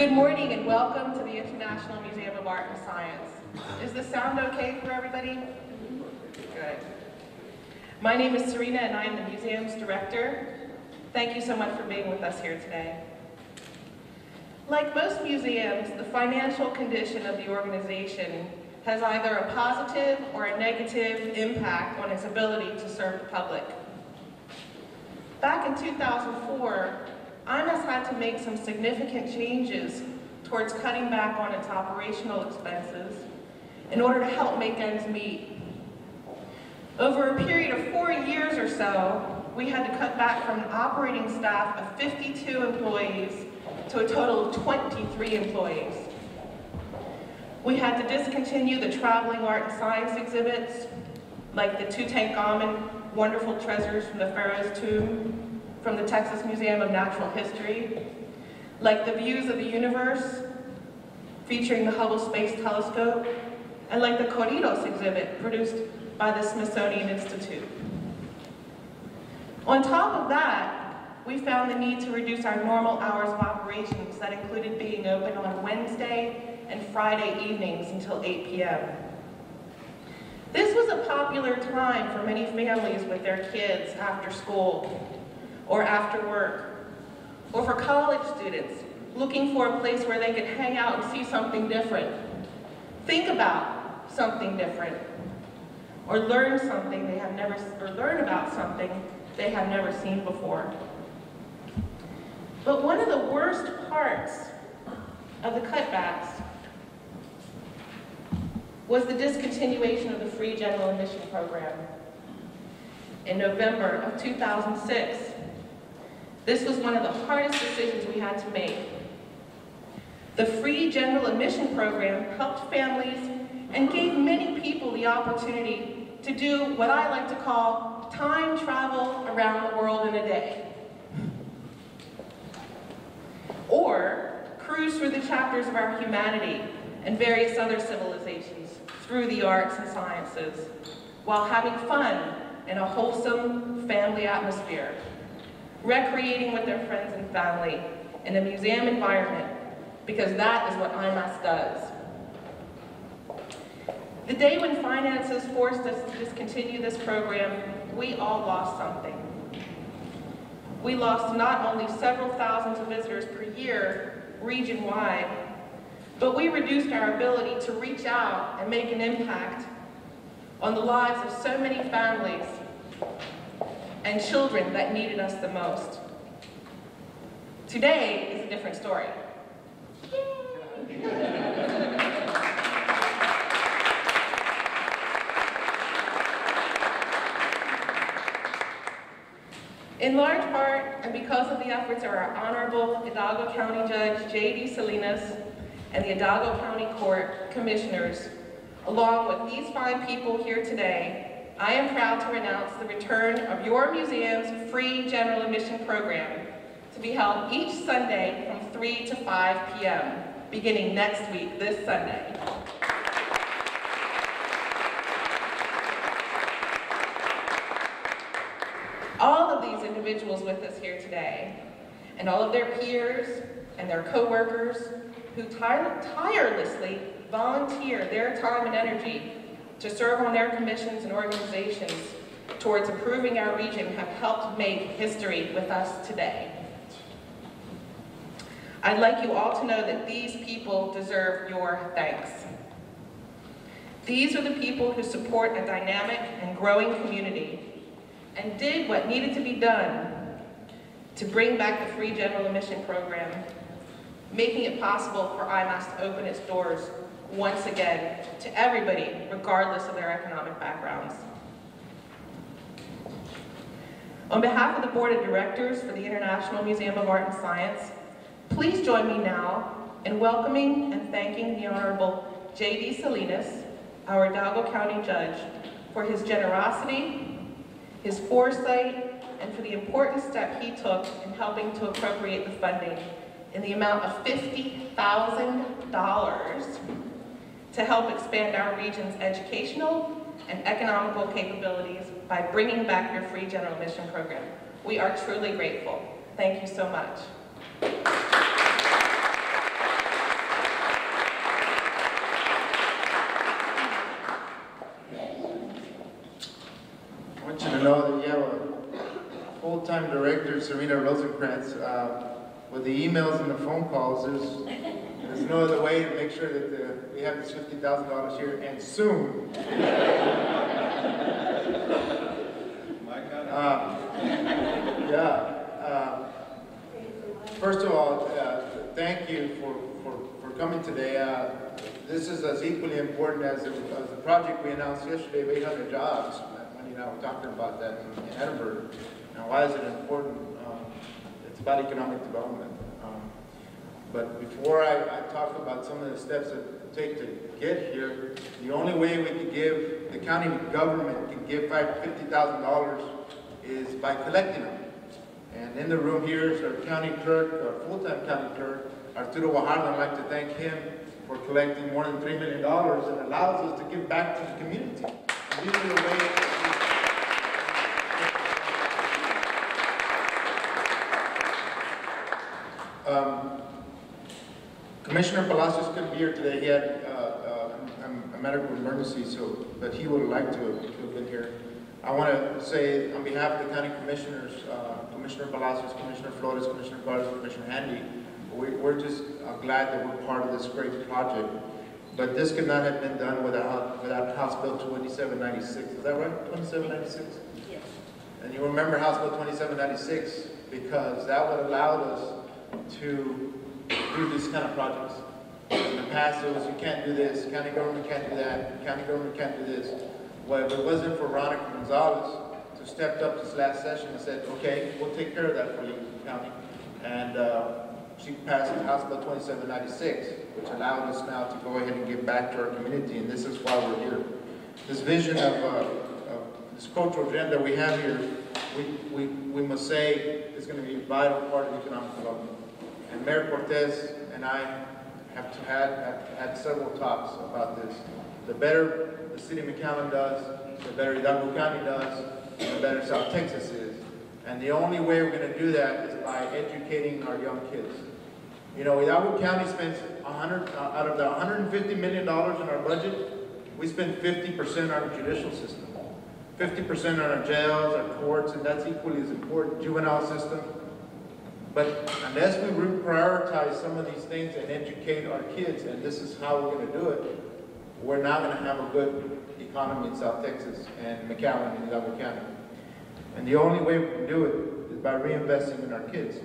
Good morning and welcome to the International Museum of Art and Science. Is the sound okay for everybody? Good. My name is Serena and I am the museum's director. Thank you so much for being with us here today. Like most museums, the financial condition of the organization has either a positive or a negative impact on its ability to serve the public. Back in 2004, IMAS had to make some significant changes towards cutting back on its operational expenses in order to help make ends meet. Over a period of 4 years or so, we had to cut back from an operating staff of 52 employees to a total of 23 employees. We had to discontinue the traveling art and science exhibits, like the Tutankhamun Wonderful Treasures from the Pharaoh's Tomb, from the Texas Museum of Natural History, like the Views of the Universe, featuring the Hubble Space Telescope, and like the Corridos exhibit produced by the Smithsonian Institute. On top of that, we found the need to reduce our normal hours of operations that included being open on Wednesday and Friday evenings until 8 p.m. This was a popular time for many families with their kids after school, or after work, or for college students looking for a place where they could hang out and see something different, think about something different, or learn something they have never, or learn about something they have never seen before. But one of the worst parts of the cutbacks was the discontinuation of the free general admission program. In November of 2006, this was one of the hardest decisions we had to make. The free general admission program helped families and gave many people the opportunity to do what I like to call time travel around the world in a day. Or cruise through the chapters of our humanity and various other civilizations through the arts and sciences, while having fun in a wholesome family atmosphere, recreating with their friends and family in a museum environment, because that is what IMAS does. The day when finances forced us to discontinue this program, we all lost something. We lost not only several thousands of visitors per year, region-wide, but we reduced our ability to reach out and make an impact on the lives of so many families and children that needed us the most. Today is a different story. In large part, and because of the efforts of our Honorable Hidalgo County Judge J.D. Salinas and the Hidalgo County Court Commissioners, along with these fine people here today, I am proud to announce the return of your museum's free general admission program to be held each Sunday from 3 to 5 p.m., beginning next week, this Sunday. All of these individuals with us here today, and all of their peers and their co-workers who tirelessly volunteer their time and energy to serve on their commissions and organizations towards improving our region have helped make history with us today. I'd like you all to know that these people deserve your thanks. These are the people who support a dynamic and growing community and did what needed to be done to bring back the free general admission program, making it possible for IMAS to open its doors once again to everybody, regardless of their economic backgrounds. On behalf of the Board of Directors for the International Museum of Art and Science, please join me now in welcoming and thanking the Honorable J.D. Salinas, our Hidalgo County Judge, for his generosity, his foresight, and for the important step he took in helping to appropriate the funding in the amount of $50,000 to help expand our region's educational and economical capabilities by bringing back your free general admission program. We are truly grateful. Thank you so much. To know that you have a full-time director, Serena Rosenkrantz, with the emails and the phone calls, there's no other way to make sure that we have this $50,000 here and soon. First of all, thank you for coming today. This is as equally important as the project we announced yesterday of 800 jobs. Wendy and I were talking about that in Edinburgh. Now, why is it important? It's about economic development. But before I talk about some of the steps that it take to get here, the only way we can give, the county government can give $50,000 is by collecting them. And in the room here is our county clerk, our full-time county clerk, Arturo Guajardo. I'd like to thank him for collecting more than $3 million and allows us to give back to the community. And these are the ways Commissioner Palacios couldn't be here today. He had a medical emergency, but he would have liked to have been here. I want to say on behalf of the county commissioners, Commissioner Palacios, Commissioner Flores, Commissioner Garza, Commissioner Handy, we're just glad that we're part of this great project. But this could not have been done without House Bill 2796. Is that right? 2796? Yes. And you remember House Bill 2796 because that would allow us to do these kind of projects. In the past, it was you can't do this, county government can't do that, county government can't do this. Well, if it wasn't for Veronica Gonzalez, who stepped up this last session and said, okay, we'll take care of that for you, county. And she passed House Bill 2796, which allowed us now to go ahead and give back to our community, and this is why we're here. This vision of this cultural agenda we have here, we must say is going to be a vital part of economic development. And Mayor Cortez and I have had several talks about this. The better the city of McAllen does, the better Hidalgo County does, and the better South Texas is. And the only way we're going to do that is by educating our young kids. You know, Hidalgo County spends out of the $150 million in our budget, we spend 50% on our judicial system, 50% on our jails, our courts, and that's equally as important, juvenile system. But unless we prioritize some of these things and educate our kids, and this is how we're going to do it, we're not going to have a good economy in South Texas and McAllen and Hidalgo County. And the only way we can do it is by reinvesting in our kids.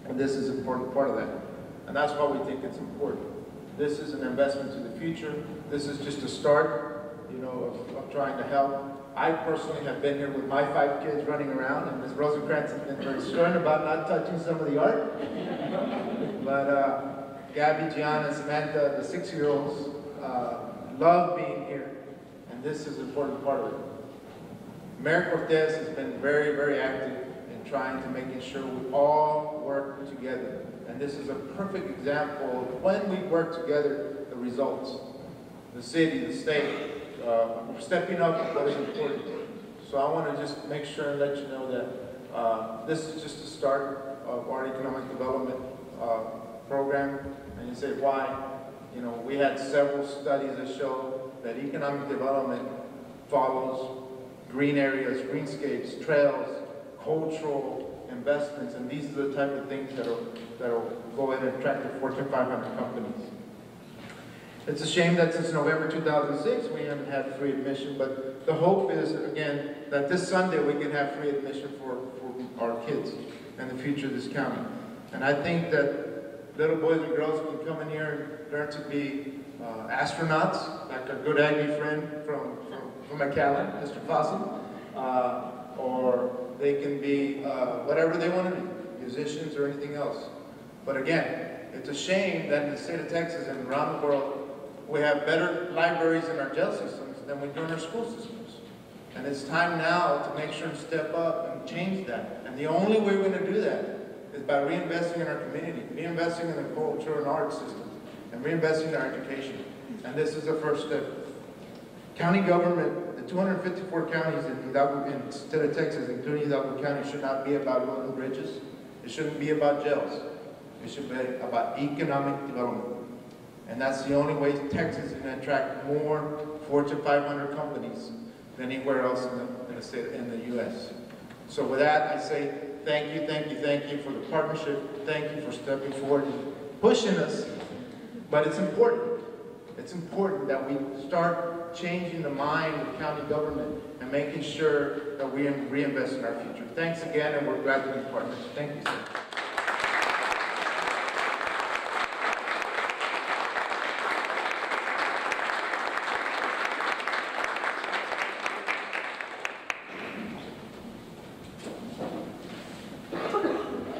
And this is an important part of that. And that's why we think it's important. This is an investment to the future. This is just a start, you know, of trying to help. I personally have been here with my 5 kids running around, and Ms. Rosenkrantz has been very stern about not touching some of the art. But Gabby, Gianna, Samantha, the 6-year-olds, love being here, and this is an important part of it. Mayor Cortez has been very, very active in trying to making sure we all work together. And this is a perfect example of when we work together, the results. The city, the state, stepping up what is important. So I want to just make sure and let you know that this is just the start of our economic development program. And you say, why? You know, we had several studies that show that economic development follows green areas, greenscapes, trails, cultural investments, and these are the type of things that'll go ahead and attract the Fortune 500 companies. It's a shame that since November 2006 we haven't had free admission, but the hope is, again, that this Sunday we can have free admission for our kids and the future of this county. And I think that little boys and girls can come in here and learn to be astronauts, like our good Aggie friend from McAllen, Mr. Fossum, or they can be whatever they want to be, musicians or anything else. But again, it's a shame that in the state of Texas and around the world, we have better libraries in our jail systems than we do in our school systems. And it's time now to make sure and step up and change that. And the only way we're going to do that is by reinvesting in our community, reinvesting in the culture and art system, and reinvesting in our education. And this is the first step. County government, the 254 counties in the state of Texas, including Hidalgo County, should not be about roads and bridges. It shouldn't be about jails. It should be about economic development. And that's the only way Texas is going to attract more Fortune 500 companies than anywhere else in the U.S. So with that, I say thank you, thank you, thank you for the partnership. Thank you for stepping forward and pushing us. But it's important. It's important that we start changing the mind of county government and making sure that we reinvest in our future. Thanks again, and we're glad to be partners. Thank you, sir.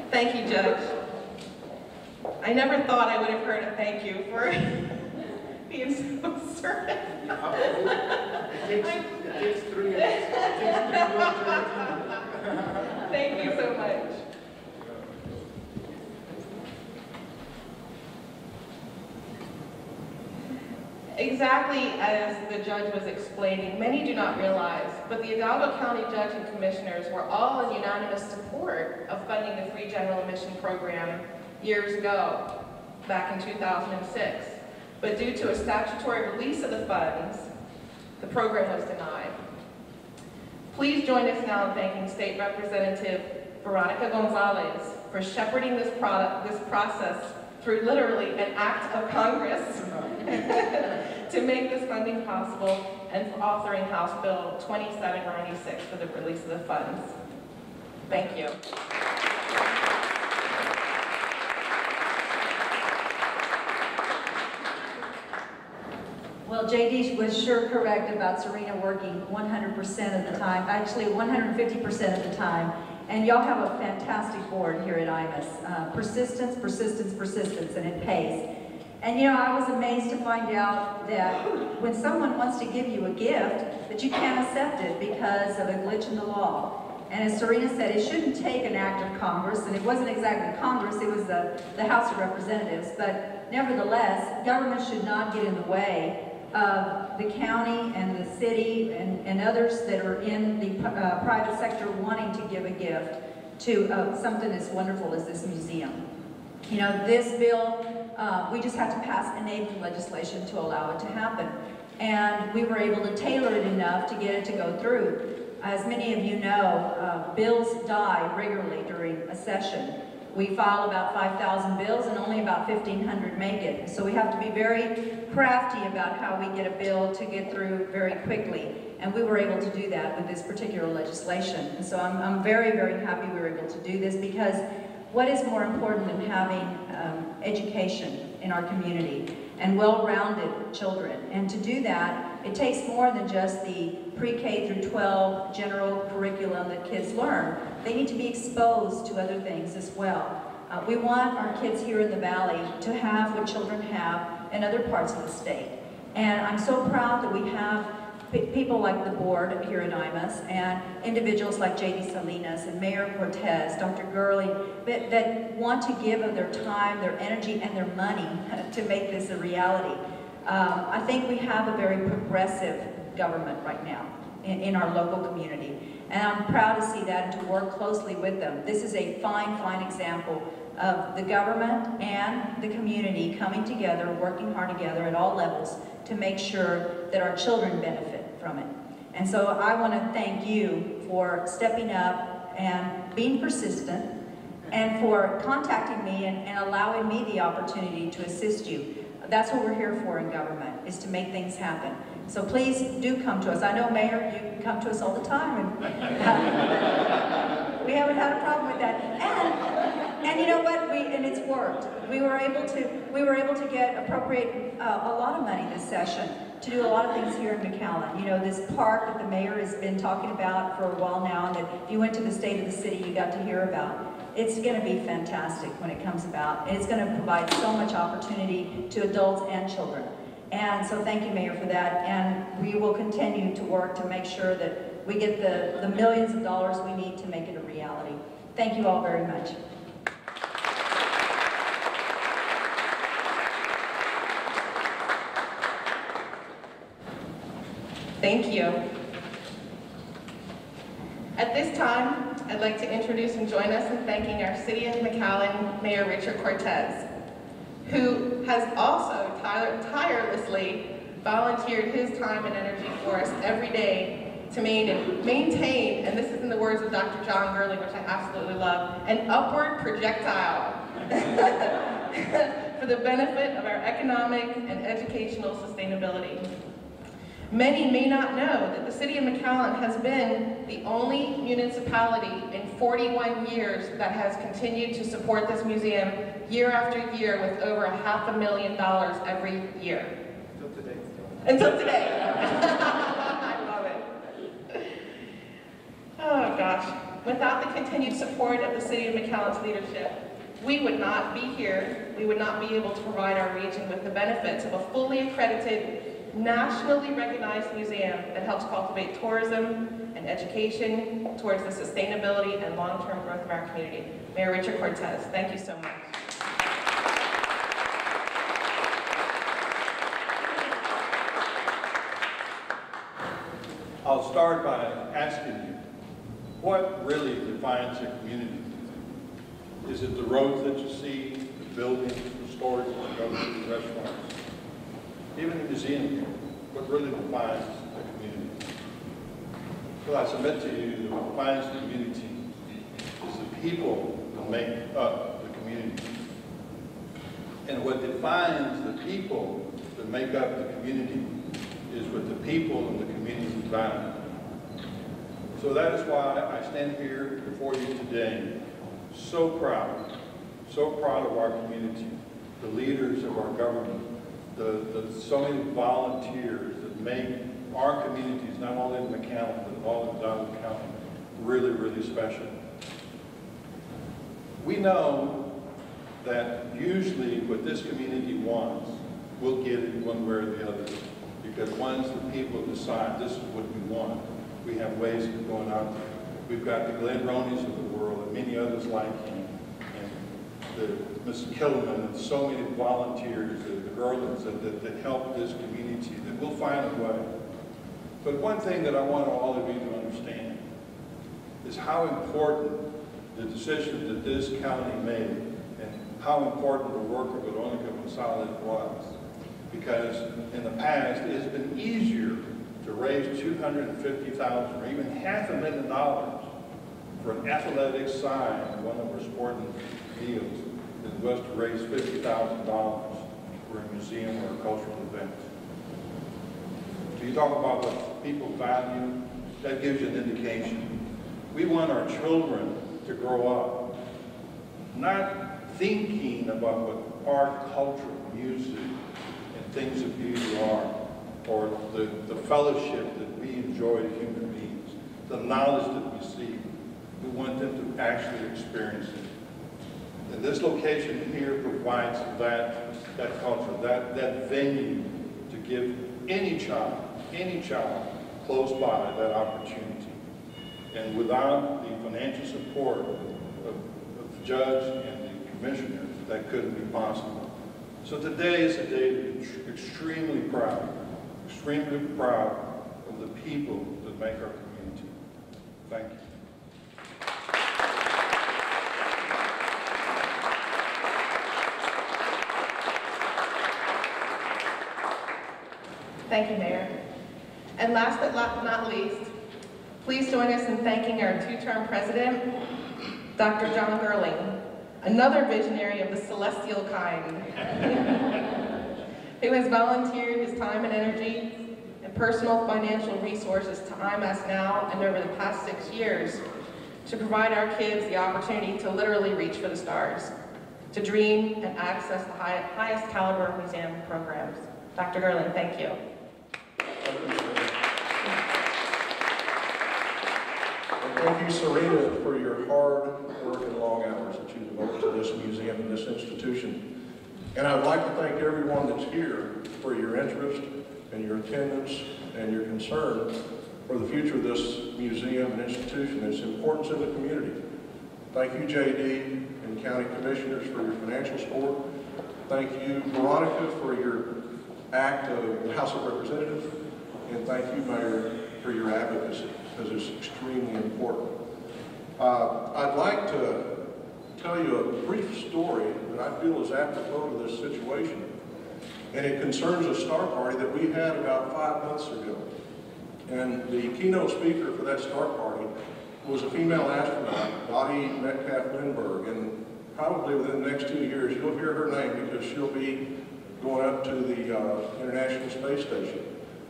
Thank you, Judge. I never thought I would have heard a thank you for being so assertive. It takes 3 minutes. Thank you so much. Exactly as the judge was explaining, many do not realize, but the Hidalgo County Judge and Commissioners were all in unanimous support of funding the free general admission program years ago, back in 2006. But due to a statutory release of the funds, the program was denied. Please join us now in thanking State Representative Veronica Gonzalez for shepherding this process through literally an act of Congress to make this funding possible, and for authoring House Bill 2796 for the release of the funds. Thank you. Well, JD was sure correct about Serena working 100% of the time, actually 150% of the time. And y'all have a fantastic board here at IMAS. Persistence, persistence, persistence, and it pays. And you know, I was amazed to find out that when someone wants to give you a gift, that you can't accept it because of a glitch in the law. And as Serena said, it shouldn't take an act of Congress, and it wasn't exactly Congress, it was the House of Representatives. But nevertheless, government should not get in the way of the county and the city and others that are in the private sector wanting to give a gift to something as wonderful as this museum. You know, this bill, we just have to pass enabling legislation to allow it to happen. And we were able to tailor it enough to get it to go through. As many of you know, bills die regularly during a session. We file about 5,000 bills and only about 1,500 make it. So we have to be very crafty about how we get a bill to get through very quickly. And we were able to do that with this particular legislation. And so I'm very, very happy we were able to do this, because what is more important than having education in our community and well-rounded children? And to do that, it takes more than just the pre-K through 12 general curriculum that kids learn. They need to be exposed to other things as well. We want our kids here in the Valley to have what children have in other parts of the state. And I'm so proud that we have people like the board here at IMAS and individuals like J.D. Salinas and Mayor Cortez, Dr. Gurley, that want to give of their time, their energy, and their money to make this a reality. I think we have a very progressive government right now in our local community. And I'm proud to see that and to work closely with them. This is a fine, fine example of the government and the community coming together, working hard together at all levels to make sure that our children benefit from it. And so I want to thank you for stepping up and being persistent, and for contacting me and allowing me the opportunity to assist you. That's what we're here for in government, is to make things happen. So please do come to us. I know, Mayor, you come to us all the time, and we haven't had a problem with that. And you know what? And it's worked. We were able to appropriate a lot of money this session to do a lot of things here in McAllen. You know, this park that the mayor has been talking about for a while now, and that if you went to the State of the City, you got to hear about. It's going to be fantastic when it comes about. And it's going to provide so much opportunity to adults and children. And so thank you, Mayor, for that. And we will continue to work to make sure that we get the millions of dollars we need to make it a reality. Thank you all very much. Thank you. At this time, I'd like to introduce and join us in thanking our City of McAllen Mayor Richard Cortez, who has also tirelessly volunteered his time and energy for us every day to maintain, and this is in the words of Dr. John Gurley, which I absolutely love, an upward projectile for the benefit of our economic and educational sustainability. Many may not know that the city of McAllen has been the only municipality in 41 years that has continued to support this museum year after year with over $500,000 every year. Until today. Until today. I love it. Oh gosh. Without the continued support of the city of McAllen's leadership, we would not be here. We would not be able to provide our region with the benefits of a fully accredited, nationally recognized museum that helps cultivate tourism and education towards the sustainability and long-term growth of our community. Mayor Richard Cortez, thank you so much. I'll start by asking you, what really defines a community? Is it the roads that you see, the buildings, the stores, the government, the restaurants? Even the museum here, what really defines the community? Well, I submit to you that what defines the community is the people that make up the community. And what defines the people that make up the community is what the people in the community value. So that is why I stand here before you today, so proud of our community, the leaders of our government, so many volunteers that make our communities, not only in McAllen, but all of Douglas County, really, really special. We know that usually what this community wants, we'll get it one way or the other. Because once the people decide this is what we want, we have ways of going out there. We've got the Glenn Roneys of the world and many others like him, and Mrs. Killerman and so many volunteers, the girls that help this community, that we'll find a way. But one thing that I want all of you to understand is how important the decision that this county made and how important the work of Veronica Gonzalez was. Because in the past, it has been easier to raise $250,000 or even $500,000 for an athletic sign in one of our sporting fields than it was to raise $50,000 for a museum or a cultural event. So you talk about what people value, that gives you an indication. We want our children to grow up not thinking about what art, culture, music, things of beauty are, or the fellowship that we enjoy as human beings, the knowledge that we see. We want them to actually experience it. And this location here provides that culture, that venue to give any child close by that opportunity. And without the financial support of the judge and the commissioners, that couldn't be possible. So today is a day to be extremely proud of the people that make our community. Thank you. Thank you, Mayor. And last but not least, please join us in thanking our two-term president, Dr. John Gurley, another visionary of the celestial kind, who has volunteered his time and energy and personal financial resources to IMAS now and over the past 6 years to provide our kids the opportunity to literally reach for the stars, to dream and access the highest caliber museum programs. Dr. Gurley, thank you. Thank you, Serena, for your hard work and long hours that you devote to this museum and this institution. And I'd like to thank everyone that's here for your interest and your attendance and your concern for the future of this museum and institution and its importance in the community. Thank you, JD and County Commissioners, for your financial support. Thank you, Veronica, for your act of the House of Representatives. And thank you, Mayor, for your advocacy, because it's extremely important. I'd like to tell you a brief story that I feel is apropos to this situation. And it concerns a star party that we had about 5 months ago. And the keynote speaker for that start party was a female astronaut, Dottie Metcalf Lindbergh, and probably within the next 2 years you'll hear her name because she'll be going up to the International Space Station.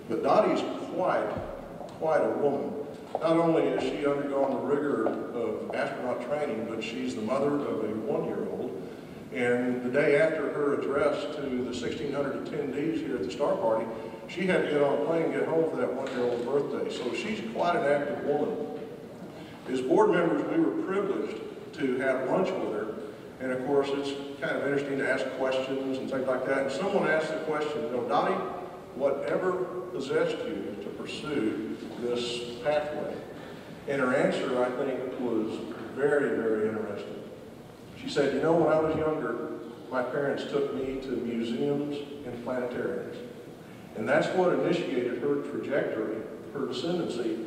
But Dottie's quite a woman. Not only has she undergone the rigor of astronaut training, but she's the mother of a 1-year-old. And the day after her address to the 1,600 attendees here at the Star Party, she had to get on a plane and get home for that 1-year-old's birthday. So she's quite an active woman. As board members, we were privileged to have lunch with her. And of course, it's kind of interesting to ask questions and things like that. And someone asked the question, you know, Dottie, whatever possessed you to pursue this pathway? And her answer, I think, was very, very interesting. She said, you know, when I was younger, my parents took me to museums and planetariums. And that's what initiated her trajectory, her ascendancy,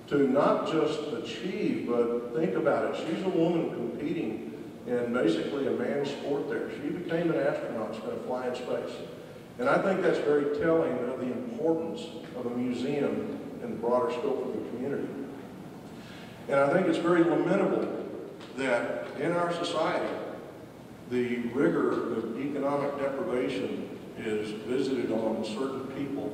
to not just achieve, but think about it. She's a woman competing in basically a man's sport there. She became an astronaut, she's going to fly in space. And I think that's very telling of the importance of a museum in the broader scope of the community. And I think it's very lamentable that in our society, the rigor of economic deprivation is visited on certain people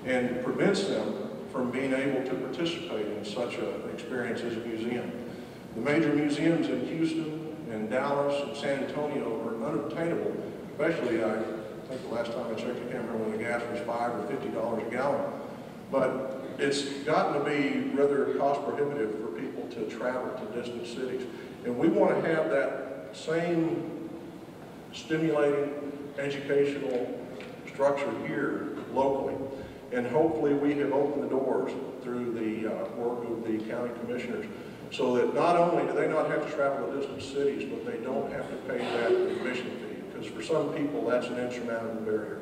and prevents them from being able to participate in such an experience as a museum. The major museums in Houston and Dallas and San Antonio are unobtainable, especially I think the last time I checked, I can't remember when the gas was $5 or $50 a gallon. But it's gotten to be rather cost prohibitive for people to travel to distant cities. And we want to have that same stimulating educational structure here locally. And hopefully we have opened the doors through the work of the county commissioners so that not only do they not have to travel to distant cities, but they don't have to pay that admission fee. Because for some people, that's an insurmountable barrier.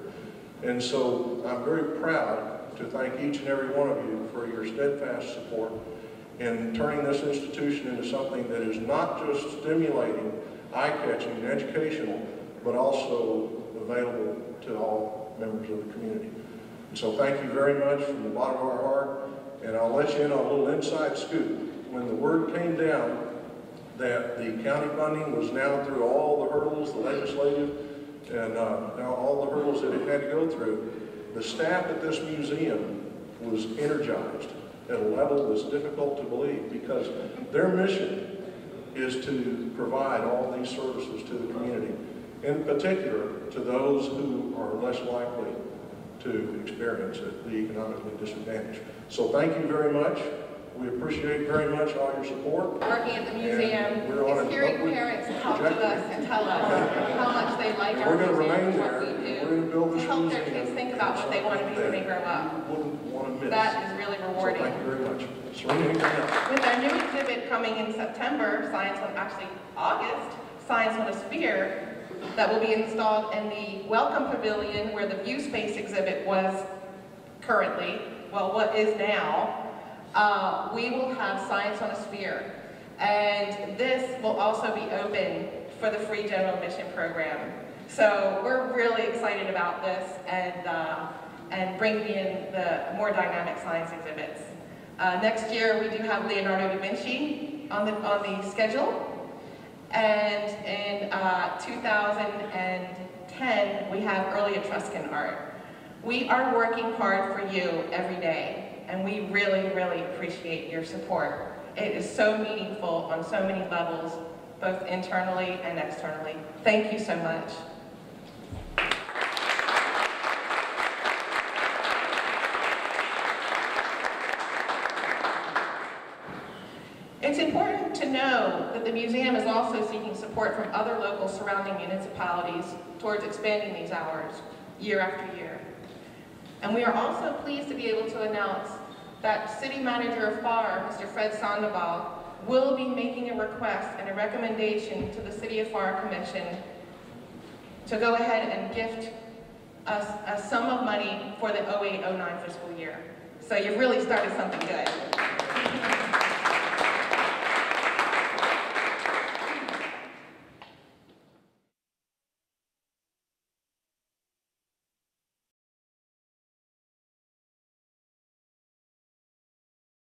And so I'm very proud to thank each and every one of you for your steadfast support in turning this institution into something that is not just stimulating, eye-catching, and educational, but also available to all members of the community. And so thank you very much from the bottom of our heart, and I'll let you in on a little inside scoop. When the word came down that the county funding was now through all the hurdles, the legislative, and now all the hurdles that it had to go through, the staff at this museum was energized at a level that's difficult to believe because their mission is to provide all these services to the community, in particular to those who are less likely to experience it, the economically disadvantaged. So thank you very much. We appreciate very much all your support. Working at the museum is hearing parents talk to us and tell us how much they like our museum, what we do, to help their kids think about what they want to be when they grow up. That is really rewarding. So thank you very much. Serena, anything else? With our new exhibit coming in September, actually August, Science on a Sphere, that will be installed in the Welcome Pavilion where the View Space exhibit was currently, well, what is now. We will have Science on a Sphere, and this will also be open for the free general admission program. So we're really excited about this and bringing in the more dynamic science exhibits. Next year we do have Leonardo da Vinci on the schedule, and in 2010 we have early Etruscan art. We are working hard for you every day. And we really, really appreciate your support. It is so meaningful on so many levels, both internally and externally. Thank you so much. It's important to know that the museum is also seeking support from other local surrounding municipalities towards expanding these hours year after year. And we are also pleased to be able to announce that City Manager of FAR, Mr. Fred Sandoval, will be making a request and a recommendation to the City of FAR Commission to go ahead and gift us a sum of money for the 08-09 fiscal year. So you've really started something good.